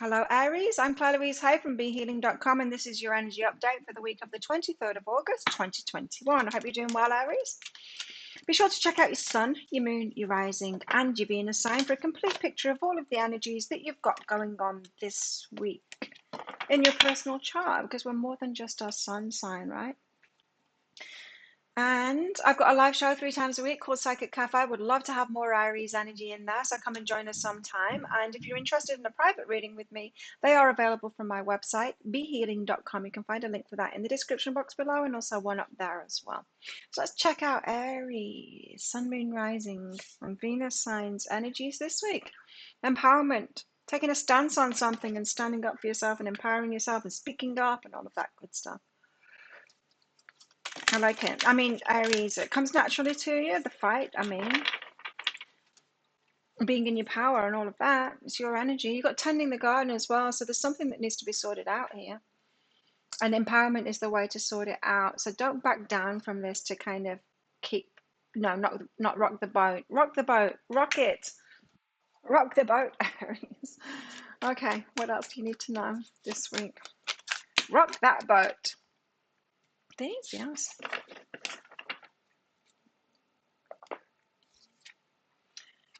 Hello, Aries. I'm Claire Louise Hay from BeHealing.com, and this is your energy update for the week of the 23rd of August, 2021. I hope you're doing well, Aries. Be sure to check out your sun, your moon, your rising, and your Venus sign for a complete picture of all of the energies that you've got going on this week in your personal chart, because we're more than just our sun sign, right? And I've got a live show 3 times a week called Psychic Cafe. Would love to have more Aries energy in there, so come and join us sometime. And if you're interested in a private reading with me, they are available from my website, behealing.com. You can find a link for that in the description box below, and also one up there as well. So let's check out Aries, Sun, Moon, Rising, and Venus signs energies this week. Empowerment, taking a stance on something and standing up for yourself and empowering yourself and speaking up and all of that good stuff. I like it. I mean, Aries, it comes naturally to you, the fight. I mean, being in your power and all of that. It's your energy. You've got tending the garden as well. So there's something that needs to be sorted out here. And empowerment is the way to sort it out. So don't back down from this to kind of keep, no, not rock the boat. Rock the boat. Rock it. Rock the boat, Aries. Okay, what else do you need to know this week? Rock that boat. These, yes.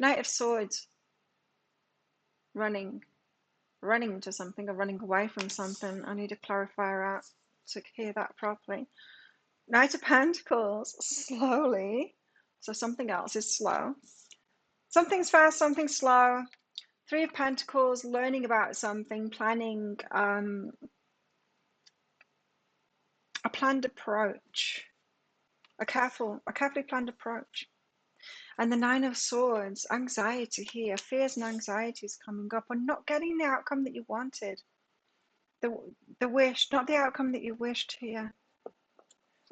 Knight of Swords, running to something or running away from something. I need a clarifier out to hear that properly. Knight of Pentacles, slowly. So something else is slow. Something's fast, something's slow. 3 of Pentacles, learning about something, planning a planned approach, a carefully planned approach. And the 9 of Swords, anxiety here, fears and anxieties coming up on not getting the outcome that you wanted. The wish, not the outcome that you wished here.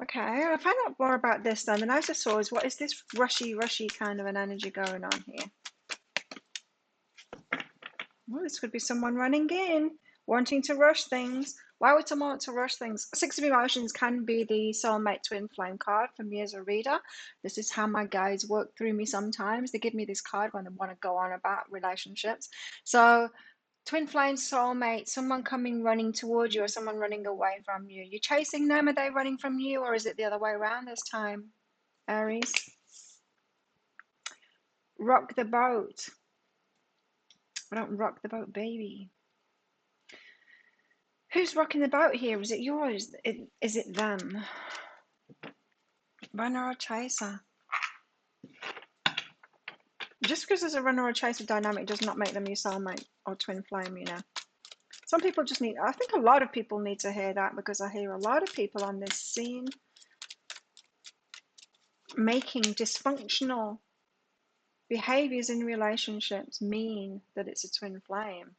Okay, I'll find out more about this then. The 9 of Swords, what is this rushy kind of an energy going on here? Well, this could be someone running in, wanting to rush things. Why would someone want to rush things? 6 of Emotions can be the soulmate twin flame card for me as a reader. This is how my guides work through me sometimes. They give me this card when they want to go on about relationships. So twin flame, soulmate, someone coming running towards you or someone running away from you. You're chasing them, are they running from you, or is it the other way around this time, Aries? Rock the boat. I don't rock the boat, baby. Who's rocking the boat here? Is it yours? Is it them? Runner or chaser? Just because there's a runner or chaser dynamic does not make them your soulmate or twin flame, you know. Some people just need, I think a lot of people need to hear that, because I hear a lot of people on this scene making dysfunctional behaviors in relationships mean that it's a twin flame.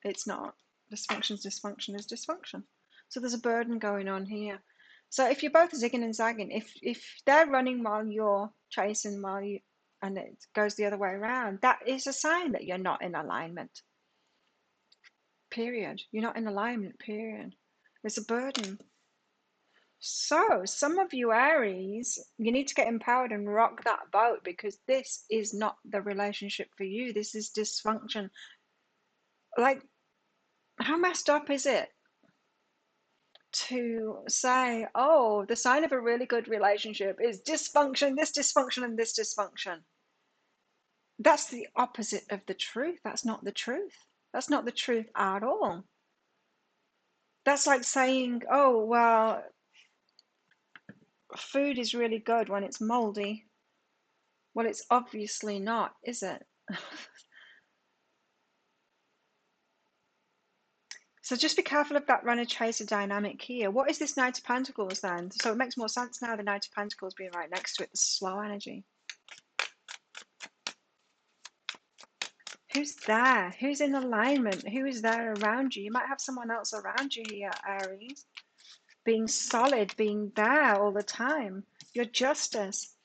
It's not. Dysfunction is dysfunction. So there's a burden going on here. So if you're both zigging and zagging, if they're running while you're chasing and it goes the other way around, that is a sign that you're not in alignment. Period. You're not in alignment, period. There's a burden. So some of you Aries, you need to get empowered and rock that boat, because this is not the relationship for you. This is dysfunction. Like, how messed up is it to say, oh, the sign of a really good relationship is dysfunction, this dysfunction, and this dysfunction? That's the opposite of the truth. That's not the truth. That's not the truth at all. That's like saying, oh, well, food is really good when it's moldy. Well, it's obviously not, is it? So just be careful of that runner-chaser dynamic here. What is this Knight of Pentacles then? So it makes more sense now, the Knight of Pentacles being right next to it, the slow energy. Who's there? Who's in alignment? Who is there around you? You might have someone else around you here, Aries. Being solid, being there all the time. Your justice,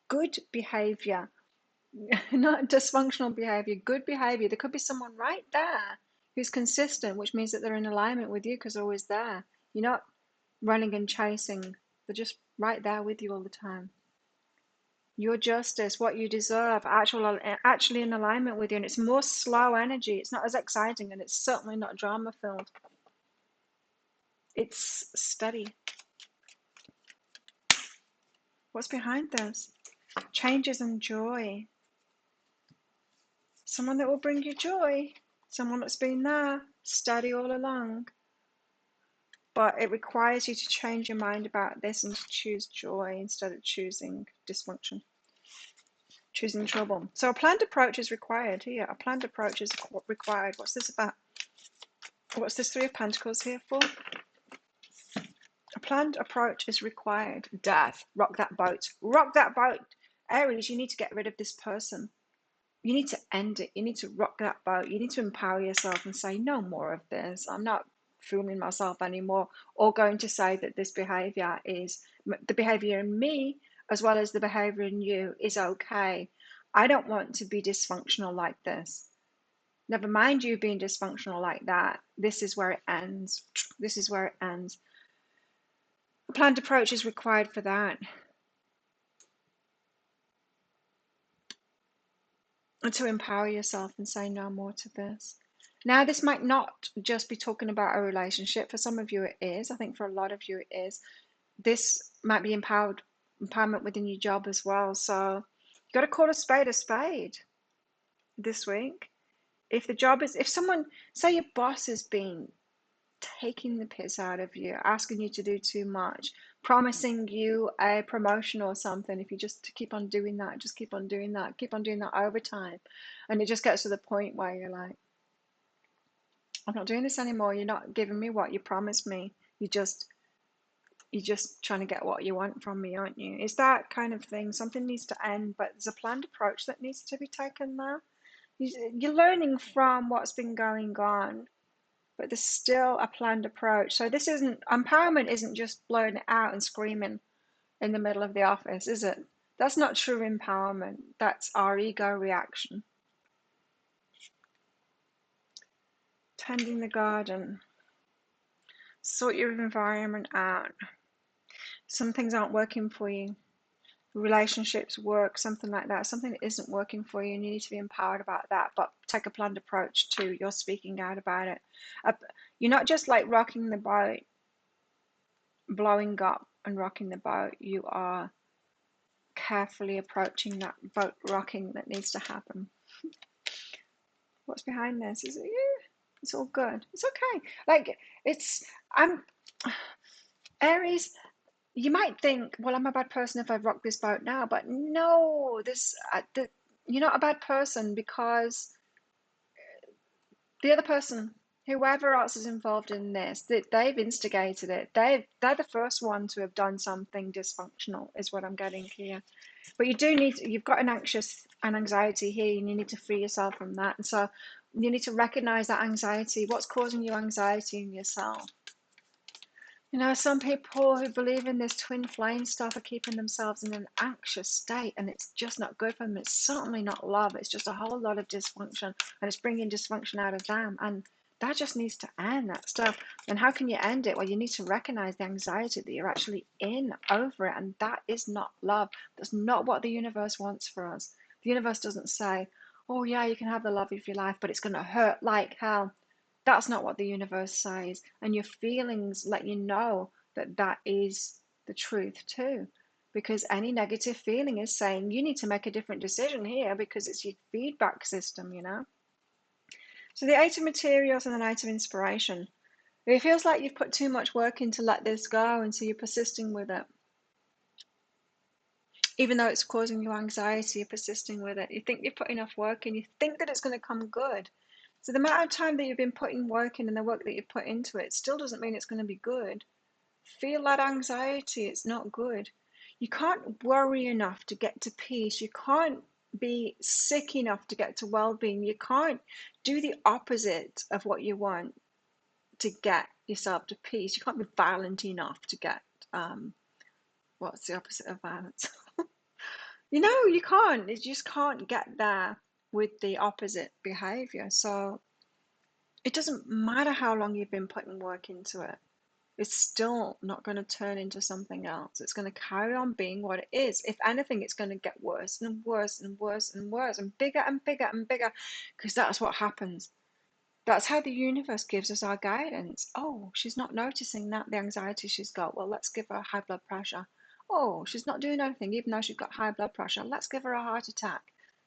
good behavior, not dysfunctional behavior, good behavior. There could be someone right there who's consistent, which means that they're in alignment with you because they're always there. You're not running and chasing. They're just right there with you all the time. your justice, what you deserve, actually in alignment with you. And it's more slow energy. It's not as exciting, and it's certainly not drama filled. It's steady. What's behind this? Changes and joy. Someone that will bring you joy. Someone that's been there, steady all along. But it requires you to change your mind about this and to choose joy instead of choosing dysfunction, choosing trouble. So a planned approach is required here. A planned approach is required. What's this about? What's this Three of Pentacles here for? A planned approach is required. Death. Rock that boat. Rock that boat. Aries, you need to get rid of this person. You need to end it. You need to rock that boat. You need to empower yourself and say, no more of this. I'm not fooling myself anymore, or going to say that this behavior is the behavior in me as well as the behavior in you is okay. I don't want to be dysfunctional like this. Never mind you being dysfunctional like that. This is where it ends. This is where it ends. A planned approach is required for that. And to empower yourself and say no more to this. Now, this might not just be talking about a relationship. For some of you, it is. I think for a lot of you, it is. This might be empowerment within your job as well. So you've got to call a spade this week. If the job is, if someone, say your boss has been taking the piss out of you, asking you to do too much, promising you a promotion or something, if you just keep on doing that, just keep on doing that, keep on doing that overtime, and it just gets to the point where you're like, I'm not doing this anymore. You're not giving me what you promised me. You're just trying to get what you want from me, aren't you? It's that kind of thing. Something needs to end, but there's a planned approach that needs to be taken there. You're learning from what's been going on, but there's still a planned approach. So this isn't, empowerment isn't just blowing it out and screaming in the middle of the office, is it? That's not true empowerment. That's our ego reaction. Tending the garden. Sort your environment out. Some things aren't working for you. Relationships, work, something like that. Something that isn't working for you, and you need to be empowered about that. But take a planned approach too. You're speaking out about it. You're not just like rocking the boat, blowing up and rocking the boat. You are carefully approaching that boat rocking that needs to happen. What's behind this? Is it you? It's all good. It's okay. Like I'm Aries. You might think, well, I'm a bad person if I rock this boat now, but no, you're not a bad person because the other person, whoever else is involved in this, they've instigated it. They're the first one to have done something dysfunctional, is what I'm getting here. But you've got an anxiety here, and you need to free yourself from that. And so you need to recognize that anxiety. What's causing you anxiety in yourself? Some people who believe in this twin flame stuff are keeping themselves in an anxious state, and it's just not good for them. It's certainly not love. It's just a whole lot of dysfunction, and it's bringing dysfunction out of them. And that just needs to end, that stuff. And how can you end it? Well, you need to recognize the anxiety that you're actually in over it, and that is not love. That's not what the universe wants for us. The universe doesn't say, oh yeah, you can have the love of your life, but it's going to hurt like hell. That's not what the universe says, and your feelings let you know that that is the truth too, because any negative feeling is saying you need to make a different decision here, because it's your feedback system. So the Eight of Materials and the Knight of Inspiration. It feels like you've put too much work in to let this go, and so you're persisting with it. Even though it's causing you anxiety, you're persisting with it. You think you've put enough work in, you think that it's going to come good. So the amount of time that you've been putting work in and the work that you've put into it still doesn't mean it's going to be good. Feel that anxiety. It's not good. You can't worry enough to get to peace. You can't be sick enough to get to well-being. You can't do the opposite of what you want to get yourself to peace. You can't be violent enough to get, what's the opposite of violence? You can't. You just can't get there with the opposite behavior. So it doesn't matter how long you've been putting work into it. it's still not going to turn into something else. It's going to carry on being what it is. If anything, it's going to get worse and worse and worse and worse and bigger and bigger and bigger, because that's what happens. That's how the universe gives us our guidance. Oh, she's not noticing that, the anxiety she's got. Well, let's give her high blood pressure. Oh, she's not doing anything, even though she's got high blood pressure. Let's give her a heart attack.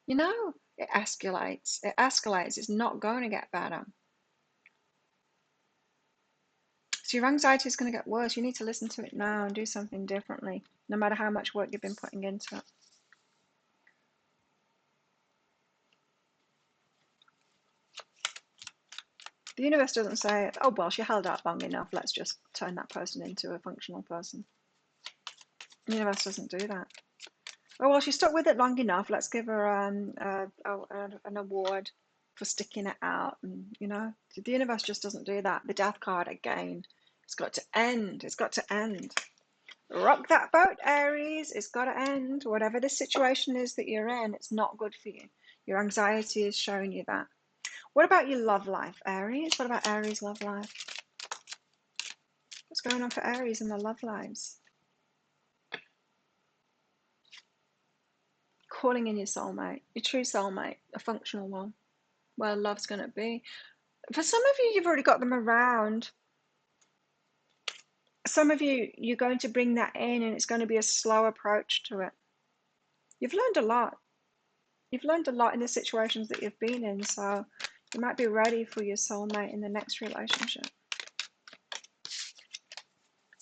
You know, it escalates. It escalates. It's not going to get better. So your anxiety is going to get worse. You need to listen to it now and do something differently, no matter how much work you've been putting into it. The universe doesn't say, oh, well, she held out long enough. Let's just turn that person into a functional person. The universe doesn't do that. Oh, well, she stuck with it long enough. Let's give her an award for sticking it out. And, you know, the universe just doesn't do that. The death card, again, it's got to end. It's got to end. Rock that boat, Aries. It's got to end. Whatever the situation is that you're in, it's not good for you. Your anxiety is showing you that. What about your love life, Aries? What about Aries' love life? What's going on for Aries in their love lives? Calling in your soulmate, your true soulmate, a functional one, where love's going to be. For some of you, you've already got them around. Some of you, you're going to bring that in, and it's going to be a slow approach to it. You've learned a lot. You've learned a lot in the situations that you've been in, so you might be ready for your soulmate in the next relationship.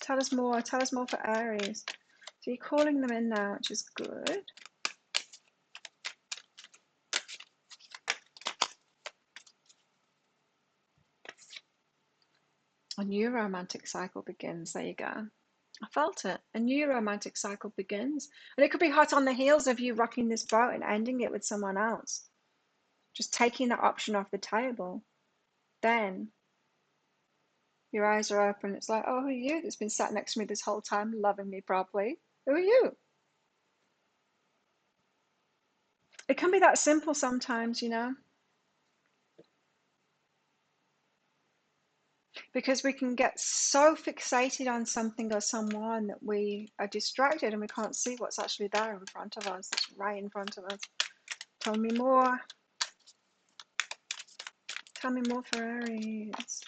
Tell us more. Tell us more for Aries. So you're calling them in now, which is good. A new romantic cycle begins. There you go. I felt it. A new romantic cycle begins. And it could be hot on the heels of you rocking this boat and ending it with someone else. Just taking that option off the table. Then your eyes are open. It's like, oh, who are you that's been sat next to me this whole time, loving me properly? Who are you? It can be that simple sometimes, you know, because we can get so fixated on something or someone that we are distracted and we can't see what's actually there in front of us. It's right in front of us. Tell me more. Tell me more for Aries.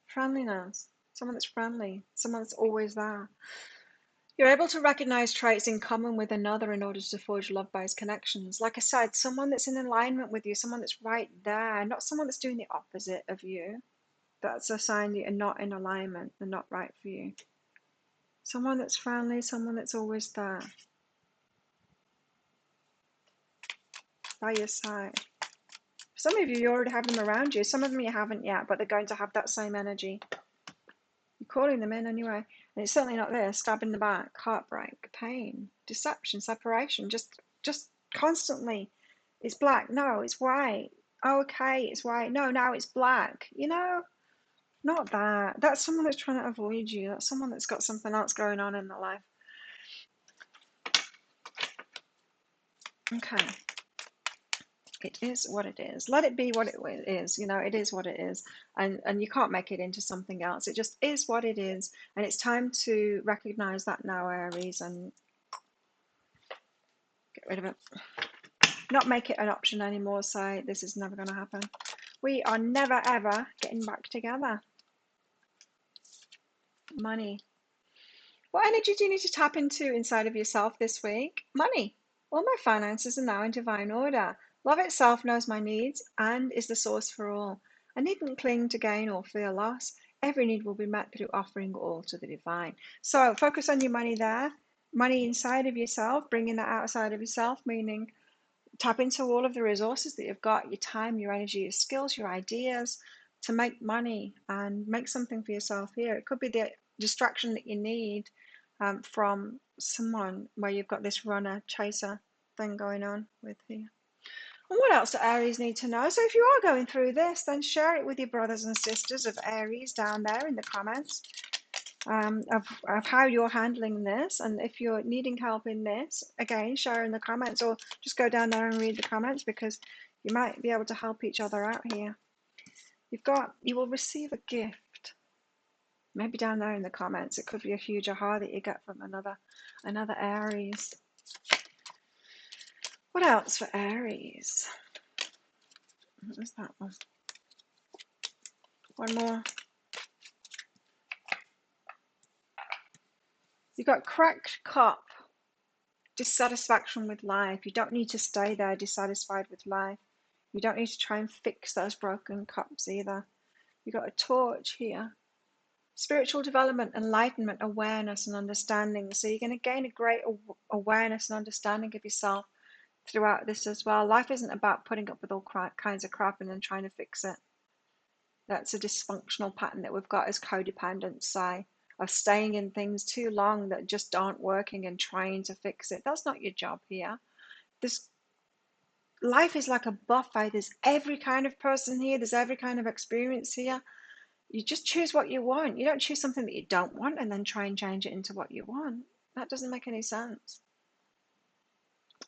Friendliness. Someone that's friendly. Someone that's always there. You're able to recognize traits in common with another in order to forge love-based connections. Like I said, someone that's in alignment with you, someone that's right there, not someone that's doing the opposite of you. That's a sign that you're not in alignment. They're not right for you. Someone that's friendly, someone that's always there by your side. Some of you already have them around you. Some of them you haven't yet, but they're going to have that same energy. You're calling them in anyway. And it's certainly not there. Stab in the back, heartbreak, pain, deception, separation. Just constantly. It's black. No, it's white. Oh, okay, it's white. No, now it's black. You know, not that. That's someone that's trying to avoid you. That's someone that's got something else going on in their life. Okay. It is what it is. Let it be what it is. You know, it is what it is. And you can't make it into something else. It just is what it is. And it's time to recognize that now, Aries, and get rid of it. Not make it an option anymore. Say, this is never going to happen. We are never, ever getting back together. Money. What energy do you need to tap into inside of yourself this week? Money. All my finances are now in divine order. Love itself knows my needs and is the source for all. I needn't cling to gain or fear loss. Every need will be met through offering all to the divine. So focus on your money there. Money inside of yourself, bringing that outside of yourself, meaning tap into all of the resources that you've got, your time, your energy, your skills, your ideas to make money and make something for yourself here. It could be the distraction that you need from someone where you've got this runner chaser thing going on with you. And what else do Aries need to know? So if you are going through this, then share it with your brothers and sisters of Aries down there in the comments of how you're handling this. And if you're needing help in this, again, share in the comments or just go down there and read the comments because you might be able to help each other out here. You will receive a gift. Maybe down there in the comments, it could be a huge aha that you get from another Aries. What else for Aries? What was that one? One more. You've got cracked cup, dissatisfaction with life. You don't need to stay there dissatisfied with life. You don't need to try and fix those broken cups either. You've got a torch here. Spiritual development, enlightenment, awareness, and understanding. So you're going to gain a great awareness and understanding of yourself throughout this as well. Life isn't about putting up with all kinds of crap and then trying to fix it. That's a dysfunctional pattern that we've got as codependents, say, of staying in things too long that just aren't working and trying to fix it. That's not your job here. This life is like a buffet. There's every kind of person here. There's every kind of experience here. You just choose what you want. You don't choose something that you don't want and then try and change it into what you want. That doesn't make any sense.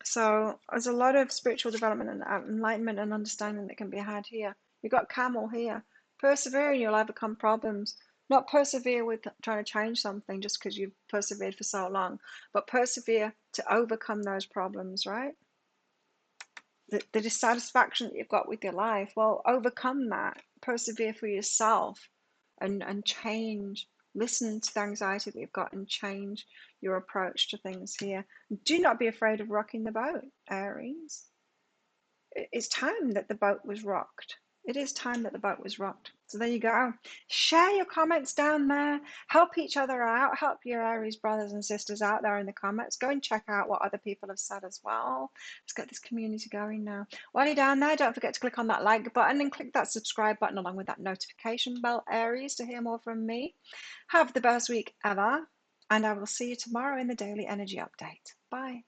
So there's a lot of spiritual development and enlightenment and understanding that can be had here. You've got camel here. Persevere and you'll overcome problems. Not persevere with trying to change something just because you've persevered for so long, but persevere to overcome those problems, right? The dissatisfaction that you've got with your life, well, overcome that. Persevere for yourself and change. Listen to the anxiety that you've got and change your approach to things here. Do not be afraid of rocking the boat, Aries. It's time that the boat was rocked. It is time that the boat was rocked. So there you go. Share your comments down there. Help each other out. Help your Aries brothers and sisters out there in the comments. Go and check out what other people have said as well. Let's get this community going now. While you're down there, don't forget to click on that like button and click that subscribe button along with that notification bell, Aries, to hear more from me. Have the best week ever, and I will see you tomorrow in the Daily Energy Update. Bye.